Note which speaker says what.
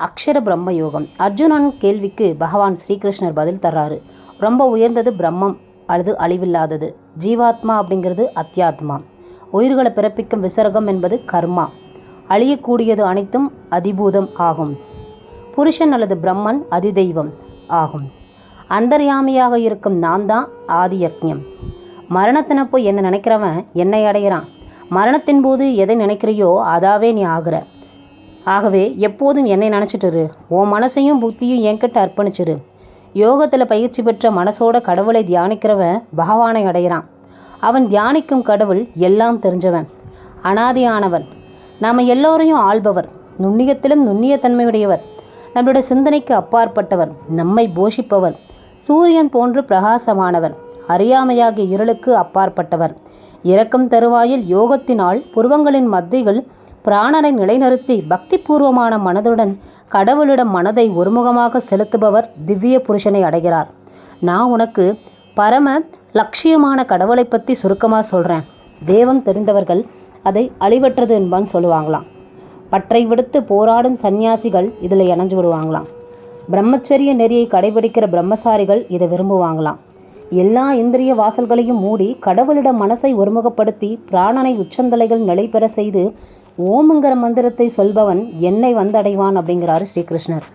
Speaker 1: அக்ஷர பிரம்ம யோகம். அர்ஜுனன் கேள்விக்கு பகவான் ஸ்ரீகிருஷ்ணர் பதில் தர்றாரு. ரொம்ப உயர்ந்தது பிரம்மம், அது அழிவில்லாதது. ஜீவாத்மா அப்படிங்கிறது அத்தியாத்மா. உயிர்களை பிறப்பிக்கும் விசர்க்கம் என்பது கர்மா. அழியக்கூடியது அனைத்தும் அதிபூதம் ஆகும். புருஷன் அல்லது பிரம்மன் அதிதெய்வம் ஆகும். அந்தர்யாமியாக இருக்கும் நான் தான் ஆதி யக்ஞம். மரணத்தின போய் என்ன நினைக்கிறவன் என்னை அடைகிறான். மரணத்தின் போது எதை நினைக்கிறையோ அதாவே நீ ஆகுற. ஆகவே எப்போதும் என்னை நினச்சிட்டுரு. உன் மனசையும் புத்தியும் என்கிட்ட அர்ப்பணிச்சிரு. யோகத்தில் பயிற்சி பெற்ற மனசோட கடவுளை தியானிக்கிறவன் பகவானை அடைகிறான். அவன் தியானிக்கும் கடவுள் எல்லாம் தெரிஞ்சவன், அனாதியானவன், நாம் எல்லோரையும் ஆள்பவர், நுண்ணியத்திலும் நுண்ணியத்தன்மையுடையவர், நம்மளுடைய சிந்தனைக்கு அப்பாற்பட்டவர், நம்மை போஷிப்பவர், சூரியன் போன்று பிரகாசமானவர், அறியாமையாகிய இருளுக்கு அப்பாற்பட்டவர். இறக்கும் தருவாயில் யோகத்தினால் புருவங்களின் மத்திகள் பிராணனை நிலைநிறுத்தி பக்திபூர்வமான மனதுடன் கடவுளிடம் மனதை ஒருமுகமாக செலுத்துபவர் திவ்ய புருஷனை அடைகிறார். நான் உனக்கு பரம லட்சியமான கடவுளை பற்றி சுருக்கமாக சொல்கிறேன். தேவம் தெரிந்தவர்கள் அதை அழிவற்றது என்பான்னு சொல்லுவாங்களாம். பற்றை விடுத்து போராடும் சந்நியாசிகள் இதில் இணைஞ்சு விடுவாங்களாம். பிரம்மச்சரிய நெறியை கடைபிடிக்கிற பிரம்மசாரிகள் இதை விரும்புவாங்களாம். எல்லா இந்திரிய வாசல்களையும் மூடி கடவுளிடம் மனசை ஒருமுகப்படுத்தி பிராணனை உச்சந்தலைகள் நிலை பெற செய்து ஓமுங்கிற மந்திரத்தை சொல்பவன் என்னை வந்தடைவான் அப்படிங்கிறாரு ஸ்ரீகிருஷ்ணர்.